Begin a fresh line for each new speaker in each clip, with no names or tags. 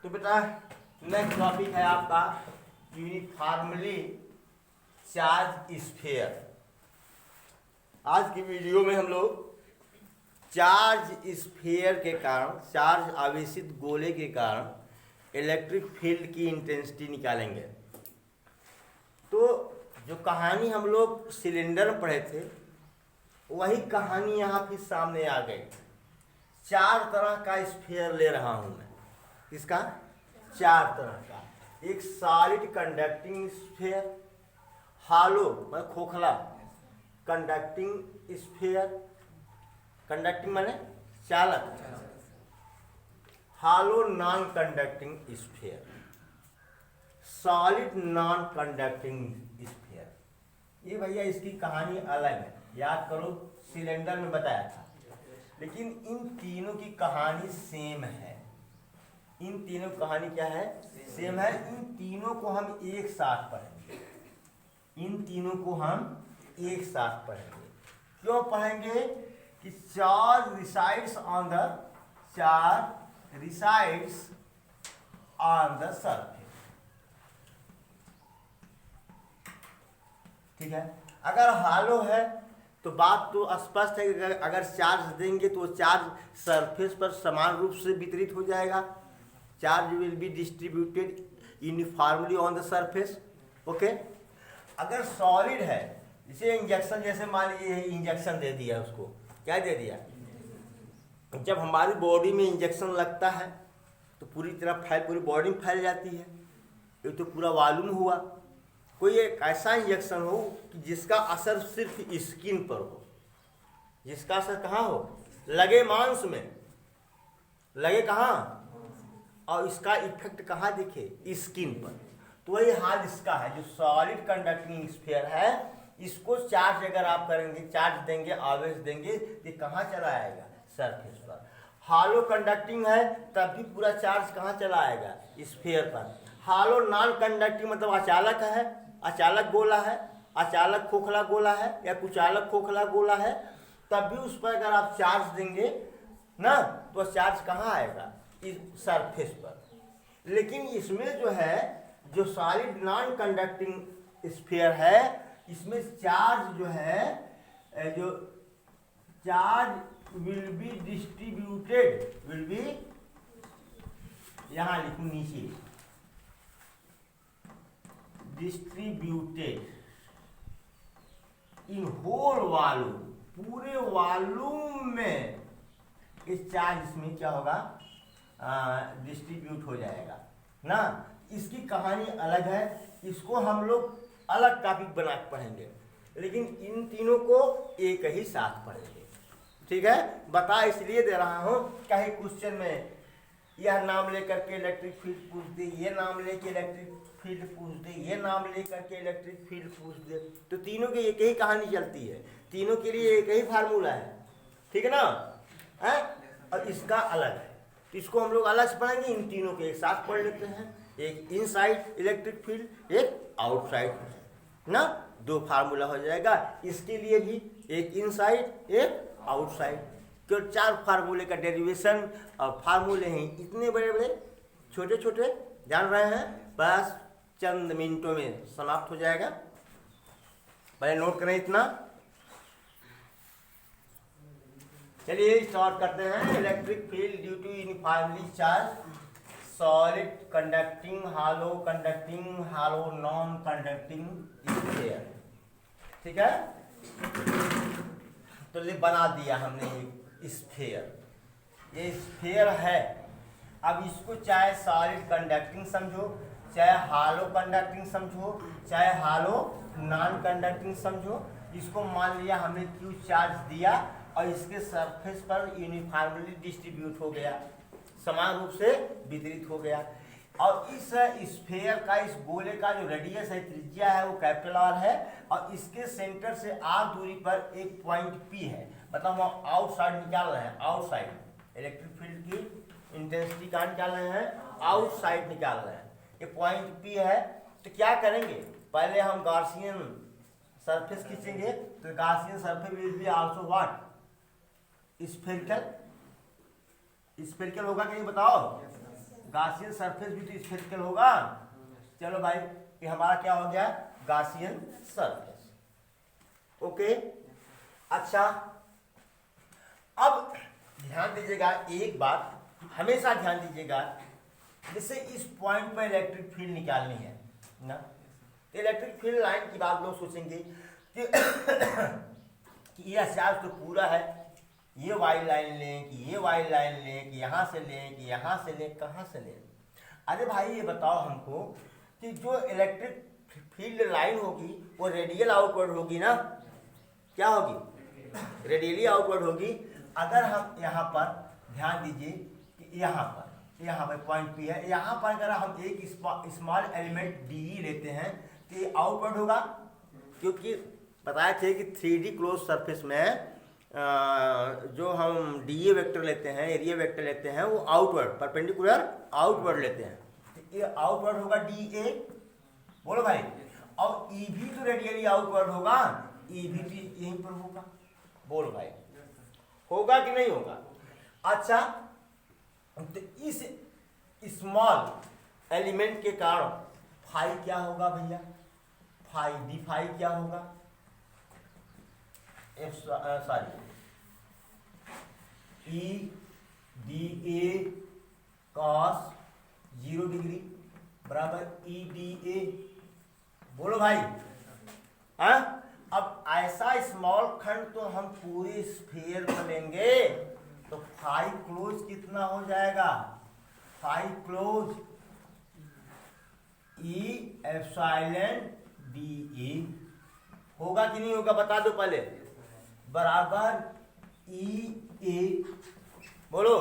तो बेटा next topic है आपका यूनिफॉर्मली चार्ज स्फीयर। आज की वीडियो में हम लोग चार्ज स्फीयर के कारण, चार्ज आवेशित गोले के कारण इलेक्ट्रिक फील्ड की इंटेंसिटी निकालेंगे। तो जो कहानी हम लोग सिलेंडर में पढ़े थे वही कहानी यहाँ फिर सामने आ गई। चार तरह का स्फीयर ले रहा हूँ मैं। इसका चार तरह का, एक सॉलिड कंडक्टिंग स्फीयर, हालो मतलब खोखला कंडक्टिंग स्फीयर, कंडक्टिंग माने चालक, hollow non conducting sphere, solid non conducting sphere. ये भैया इसकी कहानी अलग है, याद करो सिलेंडर में बताया था, लेकिन इन तीनों की कहानी सेम है। इन तीनों की कहानी क्या है? सेम है। इन तीनों को हम एक साथ पढ़ेंगे। इन तीनों को हम एक साथ पढ़ेंगे। क्यों पढ़ेंगे? कि charge resides on the surface. ठीक है। अगर हालो है तो बात तो स्पष्ट है कि अगर चार्ज देंगे तो चार्ज सरफेस पर समान रूप से वितरित हो जाएगा। Charge will be distributed uniformly on the surface. Okay. अगर सॉलिड है, जैसे इंजेक्शन, जैसे मान लीजिए इंजेक्शन दे दिया, उसको क्या दे दिया? जब हमारी बॉडी में इंजेक्शन लगता है तो पूरी तरह पूरी बॉडी में फैल जाती है। ये तो पूरा मालूम हुआ। कोई एक ऐसा इंजेक्शन हो कि जिसका असर सिर्फ स्किन पर हो, जिसका असर कहाँ हो? लगे मांस में, लगे कहाँ, और इसका इफेक्ट कहाँ दिखे? स्किन पर। तो वही हाल इसका है। जो सॉलिड कंडक्टिंग स्फीयर है, इसको चार्ज अगर आप करेंगे, चार्ज देंगे, आवेश देंगे, ये कहाँ चला आएगा? सरफेस पर। हालो कंडक्टिंग है तब भी पूरा चार्ज कहाँ चला आएगा? स्फीयर पर। हालो नॉन कंडक्टिंग मतलब अचालक है, अचालक गोला है, अचालक खोखला गोला है या कुचालक खोखला गोला है, तब भी उस पर अगर आप चार्ज देंगे ना तो चार्ज कहाँ आएगा? इस सरफेस पर। लेकिन इसमें जो है, जो सॉलिड नॉन कंडक्टिंग स्फीयर है, इसमें चार्ज जो है, जो charge will be distributed, will be, यहां लिखूं नीचे, डिस्ट्रीब्यूटेड इन होल वॉल्यूम, पूरे वॉल्यूम में इस चार्ज इसमें क्या होगा? डिस्ट्रीब्यूट हो जाएगा ना। इसकी कहानी अलग है, इसको हम लोग अलग टॉपिक बना के पढ़ेंगे, लेकिन इन तीनों को एक ही साथ पढ़ेंगे। ठीक है। बता इसलिए दे रहा हूं, कहीं क्वेश्चन में यह नाम लेकर के इलेक्ट्रिक फील्ड पूछ दे, ये नाम लेके इलेक्ट्रिक फील्ड पूछ दे, ये नाम लेकर के इलेक्ट्रिक फील्ड पूछ दे, तो तीनों की एक ही कहानी चलती है, तीनों के लिए एक ही फार्मूला है। ठीक है ना? है? और इसका अलग है, तो इसको हम लोग अलग से पढ़ेंगे। इन तीनों के एक साथ पढ़ लेते हैं। एक इनसाइड इलेक्ट्रिक फील्ड, एक आउटसाइड ना, दो फार्मूला हो जाएगा। इसके लिए भी एक इनसाइड, एक आउटसाइड, तो चार फार्मूले का डेरिवेशन और फार्मूले हैं इतने बड़े बड़े, छोटे छोटे, जान रहे हैं। बस चंद मिनटों में समाप्त हो जाएगा। पहले नोट करें इतना। चलिए स्टार्ट करते हैं। Electric field due to uniformly charge, solid conducting, hollow conducting, hollow non conducting sphere. ठीक है। तो ये बना दिया हमने एक स्फीयर। ये स्फीयर है। अब इसको चाहे सॉलिड कंडक्टिंग समझो, चाहे हालो कंडक्टिंग समझो, चाहे हालो नॉन कंडक्टिंग समझो। इसको मान लिया हमने क्यू चार्ज दिया और इसके सरफेस पर यूनिफॉर्मली डिस्ट्रीब्यूट हो गया, समान रूप से वितरित हो गया। और इस स्फीयर का, इस गोले का जो रेडियस है, त्रिज्या है, वो कैपिटल आर है, और इसके सेंटर से आर दूरी पर एक पॉइंट पी है। मतलब हम आउटसाइड निकाल रहे हैं, आउटसाइड इलेक्ट्रिक फील्ड की इंटेंसिटी कहाँ निकाल रहे हैं? आउटसाइड निकाल रहे हैं। ये पॉइंट पी है। तो क्या करेंगे? पहले हम गॉसियन सरफेस खींचेंगे, तो Gaussian surface will be also what? Spherical. Spherical होगा कि नहीं बताओ? गासियन सरफेस भी तो स्फेरिकल होगा। चलो भाई, ये हमारा क्या हो गया, गासियन सरफेस। ओके, अच्छा अब ध्यान दीजिएगा एक बात, हमेशा ध्यान दीजिएगा, जैसे इस पॉइंट पर इलेक्ट्रिक फील्ड निकालनी है ना, तो इलेक्ट्रिक फील्ड लाइन की बात लोग सोचेंगे कि कि ये चार्ज तो पूरा है, ये वाई लाइन लें कि ये वाई लाइन लें कि यहाँ से लें कि यहाँ से लें, कहाँ से लें। अरे भाई ये बताओ हमको कि जो इलेक्ट्रिक फील्ड लाइन होगी वो रेडियल आउटवर्ड होगी ना, क्या होगी, रेडियली आउटवर्ड होगी। अगर हम यहाँ पर ध्यान दीजिए कि यहाँ पर पॉइंट पी है, यहाँ पर अगर हम एक स्मॉल एलिमेंट डी लेते हैं तो ये आउटवर्ड होगा, क्योंकि बताए थे कि 3D क्लोज सरफेस में जो हम डी ए वेक्टर लेते हैं, एरिया वेक्टर लेते हैं, वो आउटवर्ड परपेंडिकुलर आउटवर्ड लेते हैं, तो ये आउटवर्ड होगा डी ए, बोलो भाई। और ई भी तो रेडियली आउटवर्ड होगा, ई भी तो यहीं पर होगा, बोलो भाई, होगा कि नहीं होगा। अच्छा, तो इस स्मॉल एलिमेंट के कारण फाई क्या होगा भैया, फाई डी फाई क्या होगा, sorry E D A cos 0 degree बराबर ई डी ए, बोलो भाई। हाँ, अब ऐसा स्मॉल खंड तो हम पूरे स्फीयर में लेंगे तो फाई क्लोज कितना हो जाएगा, phi close E epsilon D A होगा कि नहीं होगा, बता दो पहले, बराबर ई ए, बोलो।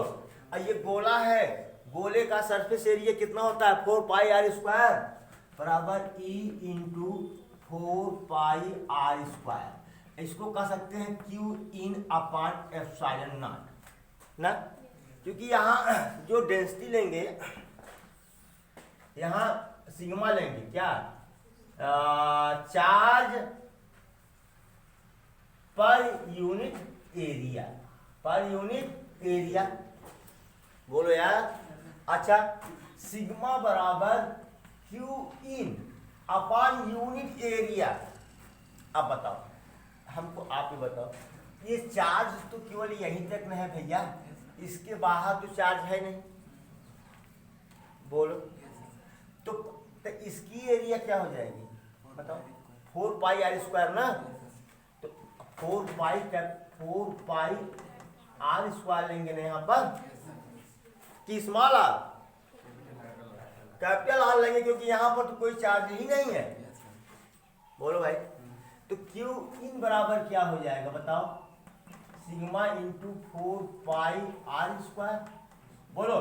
और ये गोला है, गोले का सरफेस एरिया कितना होता है, 4 पाई आर स्क्वायर बराबर E into 4 pi are square. इसको कह सकते हैं Q in upon epsilon naught ना, क्योंकि यहाँ जो डेंसिटी लेंगे, यहाँ सिग्मा लेंगे, क्या charge per unit area, per unit area, बोलो यार। अच्छा, सिग्मा बराबर Q in upon unit area. अब बताओ हमको, आप ही बताओ, ये चार्ज तो केवल यहीं तक नहीं है भैया, इसके बाहर तो चार्ज है नहीं, बोलो। तो इसकी एरिया क्या हो जाएगी बताओ, 4 पाई आर स्क्वायर ना, तो 4 पाई आर स्क्वायर लेंगे ना यहाँ पर, कि स्मॉल आर, कैपिटल आर लेंगे, क्योंकि यहाँ पर तो कोई चार्ज ही नहीं है, बोलो भाई। तो क्यू इन बराबर क्या हो जाएगा बताओ, sigma into 4 pi are square, बोलो।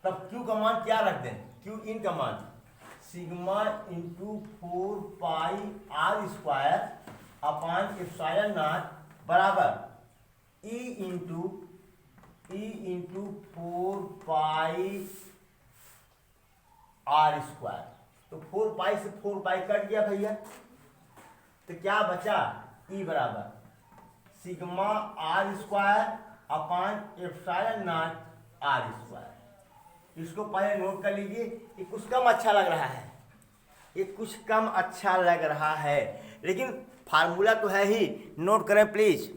तब क्यू का मान क्या रख दें, क्यू इन का मान sigma into 4 pi are square upon epsilon not बराबर E into 4 pi are square. तो 4 पाई से 4 पाई कट गया भैया, तो क्या बचा, ई बराबर sigma R square upon epsilon not are square. इसको पहले नोट कर लीजिए, ये कुछ कम अच्छा लग रहा है, ये कुछ कम अच्छा लग रहा है, लेकिन फार्मूला तो है ही, नोट करें प्लीज।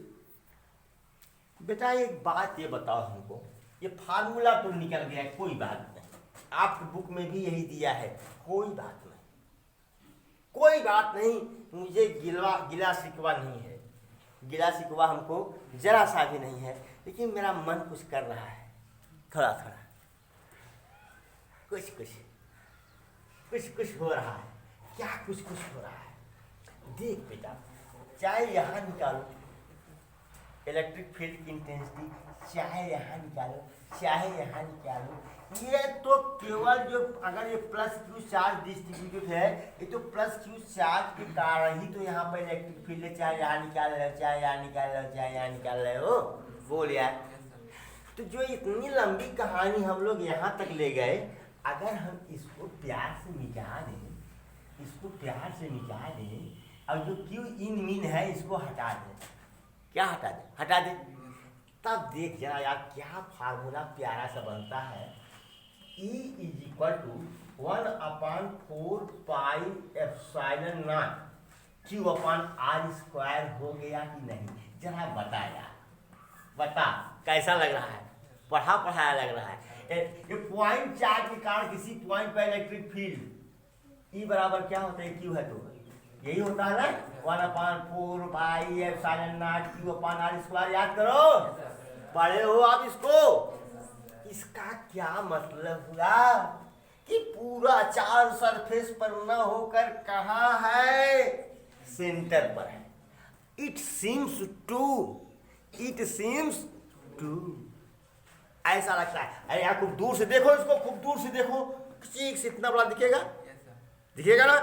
बेटा एक बात ये बताओ हमको, ये फार्मूला तो निकल गया, कोई बात नहीं, आपकी बुक में भी यही दिया है, कोई बात नहीं, कोई बात नहीं, मुझे गिला शिकवा नहीं है, गिला शिकवा हमको जरा सा भी नहीं है, लेकिन मेरा मन कुछ कर रहा है, थोड़ा थोड़ा, कुछ कुछ हो रहा है, क्या कुछ हो रहा है। देख बेटा, चाहे यहाँ निकालो इलेक्ट्रिक फील्ड की इंटेंसिटी, चाहे यहाँ निकालो चाहे यहाँ निकालो, ये तो केवल जो अगर ये प्लस क्यू चार्ज डिस्ट्रीब्यूटेड है, ये तो प्लस क्यू चार्ज के कारण ही तो यहाँ पर इलेक्ट्रिक फील्ड है, चाहे यहाँ निकाल रहे हो चाहे यहाँ निकाल रहे हो चाहे यहाँ निकाल रहे हो, बोल यार। तो जो इतनी लंबी कहानी हम लोग यहाँ तक ले गए, अगर हम इसको प्यार से मिटा दें, इसको प्यार से मिटा दें, और जो क्यू इन मीन है इसको हटा दें, क्या हटा दें, तब देख जरा यार क्या फार्मूला प्यारा सा बनता है। E is equal to 1/4πε0 Q/r² हो गया कि नहीं? जरा बता यार, बता कैसा लग रहा है? पढ़ा पढ़ाया लग रहा है। ये पॉइंट चार्ज के कारण किसी पॉइंट पर इलेक्ट्रिक फील्ड E बराबर क्या होता है? Q है तो यही होता है ना, 1/4πε0 Q/r²। याद करो, पढ़े हो आप इसको। इसका क्या मतलब हुआ कि पूरा चार्ज सरफेस पर न होकर कहाँ है? सेंटर पर है। इट सीम्स टू ऐसा लगता है। अरे यार खूब दूर से देखो इसको, खूब दूर से देखो, चीख से इतना बड़ा दिखेगा, दिखेगा ना?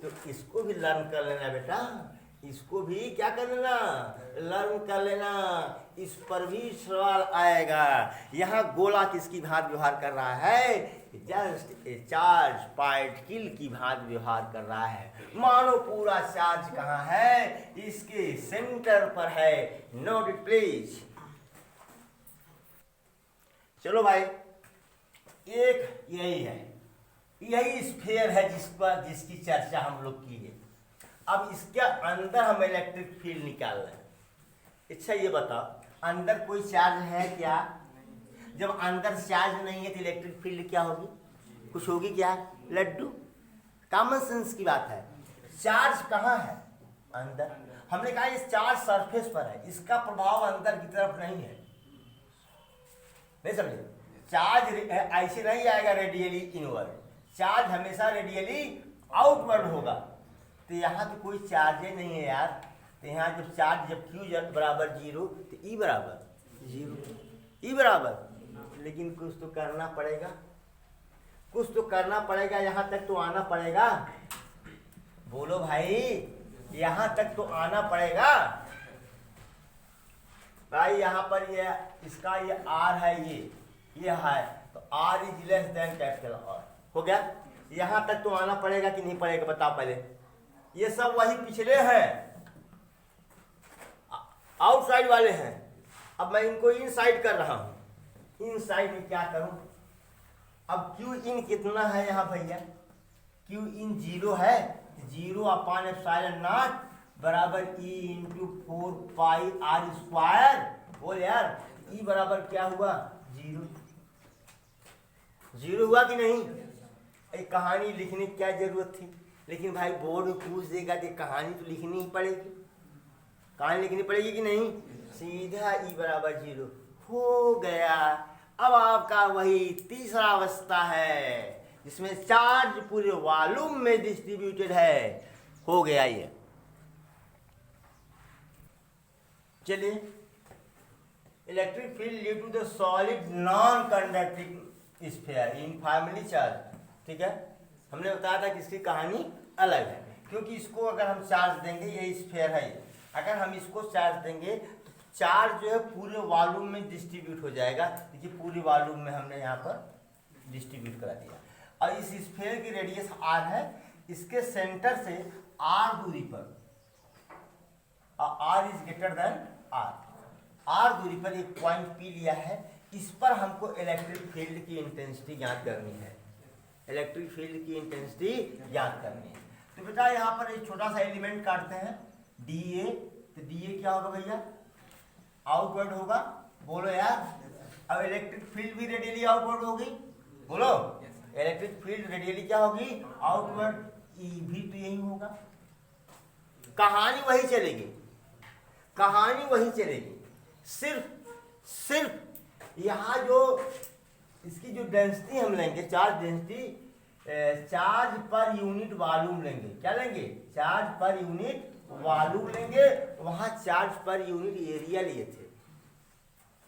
तो इसको भी लर्न कर लेना बेटा, इसको भी क्या कर लेना? लर्न कर लेना। इस पर भी सवाल आएगा। यहाँ गोला किसकी भांति व्यवहार कर रहा है? जस्ट ए चार्ज पार्टिकल की भांति व्यवहार कर रहा है। मानो पूरा चार्ज कहाँ है? इसके सेंटर पर है। Note it please. चलो भाई, एक यही है, यही स्फीयर है जिसकी चर्चा हम लोग की है। अब इसके अंदर हम इलेक्ट्रिक फील्ड निकाल रहे हैं। अच्छा ये बताओ, अंदर कोई चार्ज है क्या? जब अंदर चार्ज नहीं है तो इलेक्ट्रिक फील्ड क्या होगी? कुछ होगी क्या? लड्डू। कॉमन सेंस की बात है। चार्ज कहाँ है? अंदर। हमने कहा इस चार्ज सरफेस पर है, इसका प्रभाव अंदर की तरफ नहीं है। नहीं समझे? चार्ज ऐसे नहीं आएगा रेडियली इनवर्ड, चार्ज हमेशा रेडियली आउटवर्ड होगा। तो यहाँ तो कोई चार्ज ही नहीं है यार। तो यहाँ जब चार्ज जब Q बराबर 0 तो E बराबर 0, E बराबर। लेकिन कुछ तो करना पड़ेगा, कुछ तो करना पड़ेगा। यहाँ तक तो आना पड़ेगा। बोलो भाई, यहाँ तक तो आना पड़ेगा भाई। यहाँ पर ये इसका ये R है, ये है, तो R is less than capital R हो गया। यहाँ तक तो आना पड़ेगा कि नहीं पड़ेगा? बताओ पहले। ये सब वही पिछले हैं, आउटसाइड वाले हैं। अब मैं इनको इनसाइड कर रहा हूँ। इनसाइड में क्या करूँ? अब Q इन कितना है यहाँ भैया? Q इन 0 है। 0/ε0 बराबर E इंटू 4πr²। बोल यार, E बराबर क्या हुआ? 0। 0 हुआ कि नहीं? एक कहानी लिखने की क्या जरूरत थी? लेकिन भाई बोर्ड में पूछ देगा तो कहानी तो लिखनी ही पड़ेगी। कहानी लिखनी पड़ेगी कि नहीं? सीधा E बराबर 0 हो गया। अब आपका वही तीसरा अवस्था है जिसमें चार्ज पूरे वॉल्यूम में डिस्ट्रीब्यूटेड है। हो गया ये। चलिए, electric field due to the solid non conducting sphere uniformly charge. ठीक है, हमने बताया था कि इसकी कहानी अलग है, क्योंकि इसको अगर हम चार्ज देंगे, ये स्फीयर है, अगर हम इसको चार्ज देंगे तो चार्ज जो है पूरे वॉल्यूम में डिस्ट्रीब्यूट हो जाएगा। देखिए पूरे वॉल्यूम में हमने यहाँ पर डिस्ट्रीब्यूट करा दिया। और इस स्फीयर की रेडियस r है। इसके सेंटर से r दूरी पर, r is greater than r दूरी पर एक पॉइंट P लिया है। इस पर हमको इलेक्ट्रिक फील्ड की इंटेंसिटी ज्ञात करनी है। इलेक्ट्रिक फील्ड की इंटेंसिटी ज्ञात करनी है। तो बेटा यहाँ पर एक छोटा सा एलिमेंट काटते हैं, dA। तो dA क्या होगा भैया? आउटवर्ड होगा। बोलो यार, अब इलेक्ट्रिक फील्ड भी रेडियली आउटवर्ड होगी। बोलो, इलेक्ट्रिक फील्ड रेडियली क्या होगी? आउटवर्ड। E भी तो यही होगा। कहानी वही चलेगी, कहानी वही चलेगी। सिर्फ यहाँ जो इसकी जो डेंसिटी हम लेंगे, charge density, charge per unit volume लेंगे। क्या लेंगे? चार्ज पर यूनिट वॉल्यूम लेंगे। वहाँ चार्ज पर यूनिट एरिया लिए थे।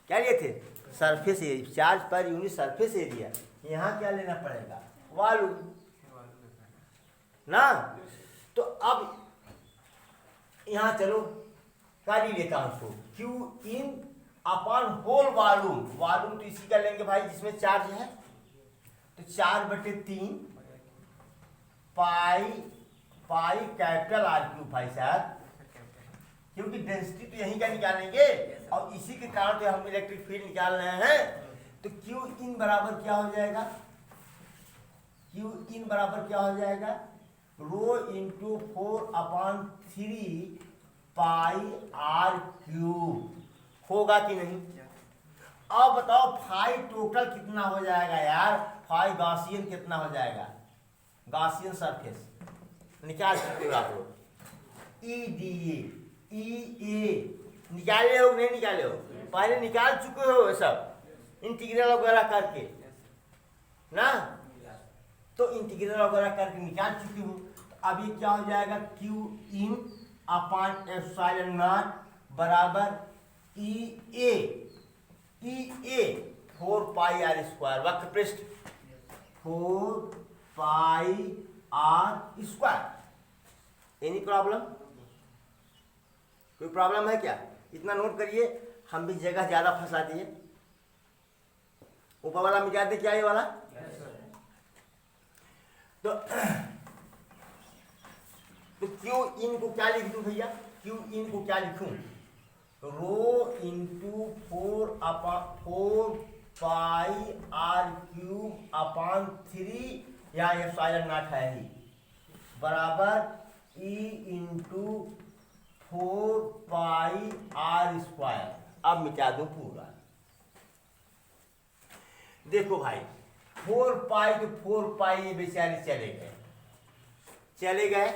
क्या लिए थे? Surface area. Charge per unit surface area. यहाँ क्या लेना पड़ेगा? वॉल्यूम ना। तो अब यहाँ चलो कर ही लेता हूँ उसको। Q in upon whole volume. Volume तो इसी का लेंगे भाई जिसमें चार्ज है। तो 4/3 पाई कैपिटल R³ भाई साहब, क्योंकि डेंसिटी तो यहीं का निकालेंगे और इसी के कारण तो हम इलेक्ट्रिक फील्ड निकाल रहे हैं। तो क्यू इन बराबर क्या हो जाएगा, क्यू इन बराबर क्या हो जाएगा, रो इंटू 4/3 पाई आर क्यूब होगा कि नहीं। अब बताओ फाई टोटल कितना हो जाएगा यार, फाई गॉसियन कितना हो जाएगा, गॉसियन सरफेस निकाल सकते हो आप लोग, ई डी ए निकाले हो नहीं निकाले हो, पहले निकाल चुके हो सब इंटीग्रल वगैरह करके ना, तो इंटीग्रल वगैरह करके निकाल चुकी हूँ। तो अब ये क्या हो जाएगा, Q in upon epsilon not बराबर ई ए 4 पाई आर स्क्वायर, वक्र पृष्ठ 4 pi are square. Any problem, कोई प्रॉब्लम है क्या, इतना नोट करिए, हम भी जगह ज्यादा फंसा दिए। ऊपर वाला मिटा दे क्या ये वाला, तो क्यू इन को क्या लिख दूं भैया, क्यू इन को क्या लिखूं, rho into 4 pi r cube upon 3 या एप्सिलॉन नॉट है ही बराबर E into 4 pi are square. अब मिटा दो पूरा, देखो भाई 4 पाई तो 4 पाई ये बेचारे चले गए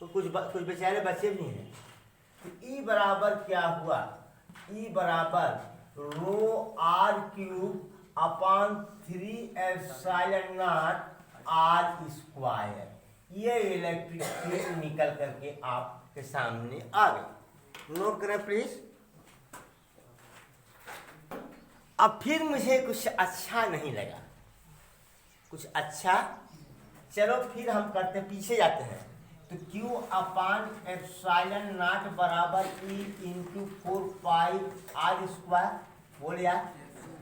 तो कुछ बेचारे बचे भी हैं। तो ई बराबर क्या हुआ, ई बराबर rho r cube upon 3 epsilon not are square. ये इलेक्ट्रिक फील्ड निकल करके आपके सामने आ गई, नोट करें प्लीज। अब फिर मुझे कुछ अच्छा नहीं लगा, कुछ अच्छा, चलो फिर हम करते पीछे जाते हैं। तो Q अपान एप्सिलॉन नॉट बराबर E into 4 pi are square, बोल यार।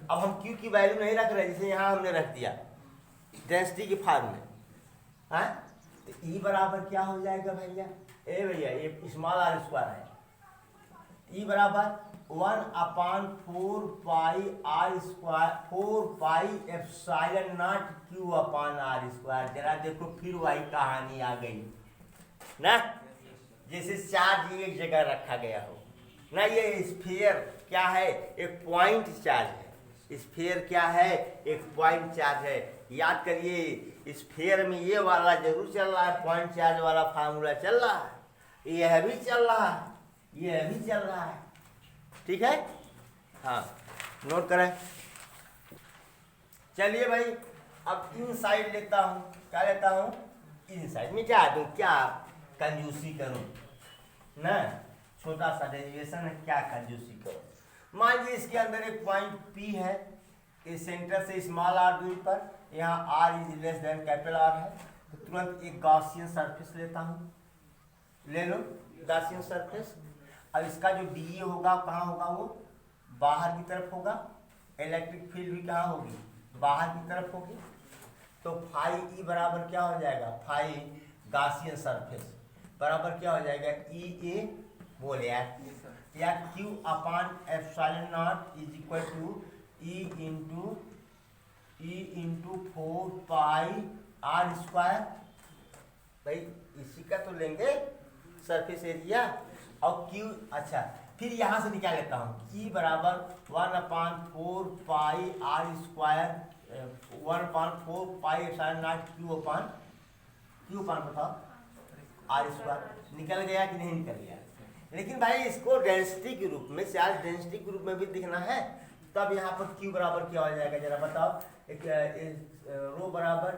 अब हम Q की वैल्यू नहीं रख रहे, जैसे यहाँ हमने रख दिया डेंसिटी की फॉर्म में, हाँ, तो E बराबर क्या हो जाएगा भैया, ए भैया ये स्मॉल आर स्क्वायर है, E बराबर 1/4 pi are square 4 pi epsilon not Q upon r square. जरा देखो फिर वही कहानी आ गई ना, जैसे चार्ज एक जगह रखा गया हो ना। ये स्फीयर क्या है, एक पॉइंट चार्ज है, स्फीयर क्या है, एक पॉइंट चार्ज है। याद करिए स्फीयर में ये वाला जरूर चल रहा है, पॉइंट चार्ज वाला फार्मूला चल रहा है, यह भी चल रहा है, यह भी चल रहा है, ठीक है, हाँ नोट करें। चलिए भाई अब इन साइड लेता हूँ, क्या लेता हूँ, इन साइड में क्या दूँ, क्या कंजूसी करूँ ना, छोटा सा डेरिवेशन है, क्या कंजूसी करूँ। मान लीजिए इसके अंदर एक पॉइंट P है, इस सेंटर से स्मॉल आर दूरी पर, यहाँ R is less than capital R है, तो तुरंत एक गॉसियन सरफेस लेता हूँ, ले लो गॉसियन सरफेस। अब इसका जो DE होगा कहाँ होगा, वो बाहर की तरफ होगा, इलेक्ट्रिक फील्ड भी कहाँ होगी, बाहर की तरफ होगी। तो फाई E बराबर क्या हो जाएगा, फाई गॉसियन सरफेस बराबर क्या हो जाएगा, ई ए, बोले यार, या Q upon epsilon naught is equal to E into 4 pi are square. भाई इसी का तो लेंगे सरफेस एरिया, और Q, अच्छा फिर यहाँ से निकाल लेता हूँ, E बराबर 1/4 pi are square 1/4 pi epsilon not Q upon बताओ आर स्क्वायर। निकल गया कि नहीं निकल गया, लेकिन भाई इसको डेंसिटी के रूप में, चार्ज डेंसिटी के रूप में भी दिखना है, तब यहाँ पर Q बराबर क्या हो जाएगा, जरा बताओ। एक रो बराबर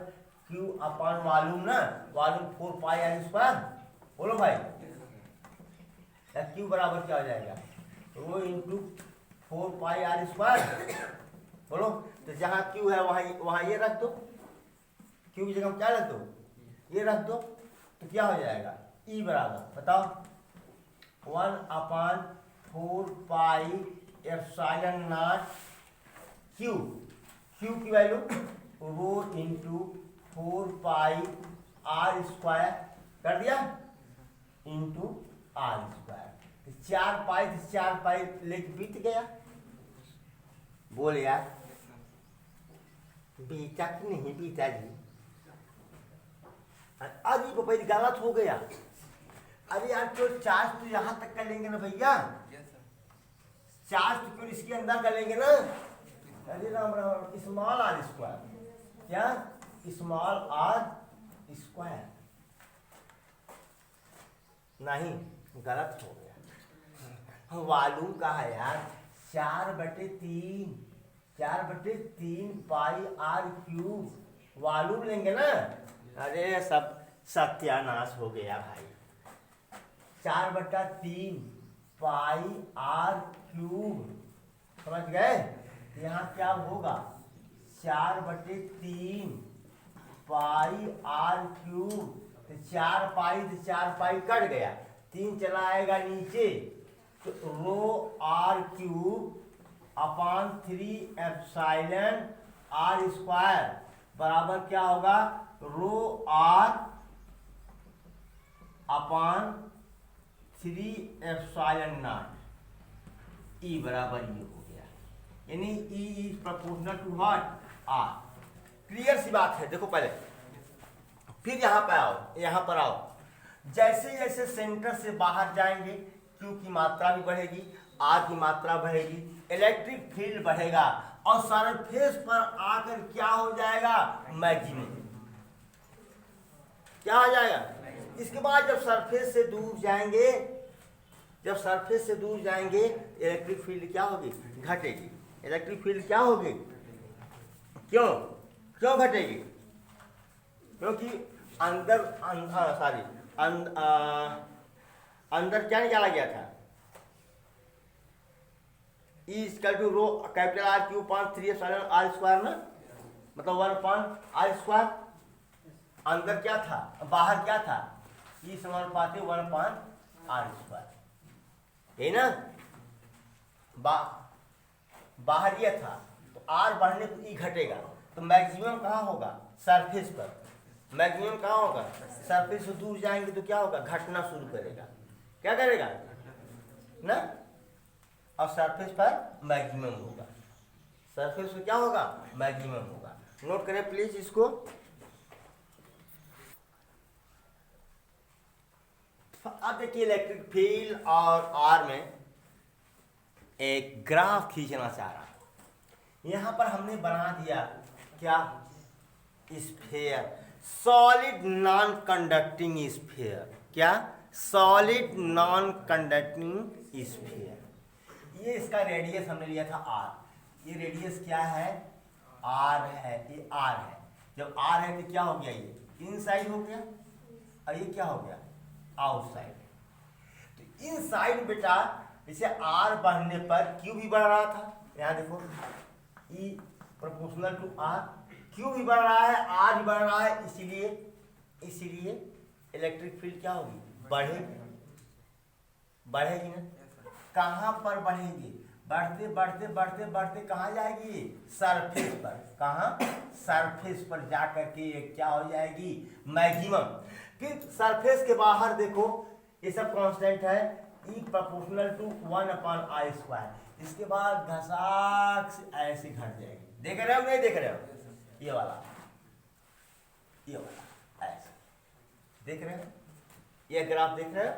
Q अपान वॉल्यूम ना, वॉल्यूम 4 पाई आर स्क्वायर, बोलो भाई, Q बराबर क्या हो जाएगा, रो इंटू 4 पाई आर स्क्वायर, बोलो। तो जहाँ Q है वहाँ ये रख दो, Q की जगह क्या रख दो, ये रख दो, तो क्या हो जाएगा, E बराबर बताओ 1/4 पाई एप्सिलॉन नॉट Q की value rho into 4 pi are square कर दिया इंटू आर स्क्वायर। 4 पाई लेके बीत गया, बोल यार, बीटा की नहीं बीटा जी। अरे पापा ये गलत हो गया। अरे यार तो चार्ज तो यहाँ तक कर लेंगे ना भैया, चार्ज तो क्यों इसके अंदर कर लेंगे ना। अरे Ram Ram, small are square, क्या स्मॉल आर स्क्वायर, नहीं गलत हो गया। वालूम का है यार 4/3, 4/3 पाई आर क्यूब वालूम लेंगे ना। अरे सब सत्यानाश हो गया भाई। 4/3 पाई आर क्यूब, समझ गए। यहाँ क्या होगा 4/3 पाई आर क्यूब, तो 4 पाई तो 4 पाई कट गया, 3 चला आएगा नीचे, तो rho r cube upon 3 epsilon r square बराबर क्या होगा, rho r upon 3 epsilon not E बराबर ये हो गया, यानी E is proportional to what, r. Clear सी बात है। देखो पहले, फिर यहाँ पर आओ, यहाँ पर आओ। जैसे जैसे सेंटर से बाहर जाएंगे क्यू की मात्रा भी बढ़ेगी, आर की मात्रा बढ़ेगी, इलेक्ट्रिक फील्ड बढ़ेगा और सरफेस पर आकर क्या हो जाएगा, मैक्सिमम। क्या हो जाएगा। इसके बाद जब सरफेस से दूर जाएंगे, जब सरफेस से दूर जाएंगे इलेक्ट्रिक फील्ड क्या होगी, घटेगी। इलेक्ट्रिक फील्ड क्या होगी, क्यों क्यों घटेगी, क्योंकि अंदर अंदर क्या निकाला गया था, E equal to rho capital R cube upon 3 epsilon r square ना, मतलब 1/r स्क्वायर। अंदर क्या था, बाहर क्या था, ई समानुपाती 1/r स्क्वायर, यही ना। बाहर ये था, तो आर बढ़ने पर ई घटेगा, तो मैक्सिमम कहाँ होगा, सरफेस पर। मैक्सिमम कहाँ होगा, सरफेस से दूर जाएंगे तो क्या होगा, घटना शुरू करेगा। क्या करेगा ना, और सरफेस पर मैक्सिमम होगा, सरफेस पर क्या होगा, मैक्सिमम होगा। नोट करें प्लीज इसको। अब देखिए इलेक्ट्रिक फील्ड और आर में एक ग्राफ खींचना चाह रहा हूं। यहां पर हमने बना दिया क्या, sphere, solid non conducting sphere. क्या, सॉलिड नॉन कंडक्टिंग स्फीयर। ये इसका रेडियस हमने लिया था आर। ये रेडियस क्या है, आर है, ये आर है। जब आर है तो क्या हो गया, ये इनसाइड हो गया और ये क्या हो गया, आउटसाइड। तो इनसाइड बेटा जैसे आर बढ़ने पर क्यू भी बढ़ रहा था, यहाँ देखो ई प्रोपोर्शनल टू आर, क्यू भी बढ़ रहा है, आर भी बढ़ रहा है, इसीलिए इलेक्ट्रिक फील्ड क्या होगी, बढ़ेगी। बढ़ेगी ना, कहाँ पर बढ़ेगी, बढ़ते बढ़ते बढ़ते बढ़ते कहाँ जाएगी, सरफेस पर। कहाँ, सरफेस पर जाकर के क्या हो जाएगी, मैक्सिमम। फिर सरफेस के बाहर देखो ये सब कांस्टेंट है, ई प्रोपोर्शनल टू 1/r स्क्वायर। इसके बाद घसाक से ऐसे घट जाएगी। देख रहे हो नहीं देख रहे हो, ये वाला ऐसे देख रहे हो, ये ग्राफ देख रहे हो।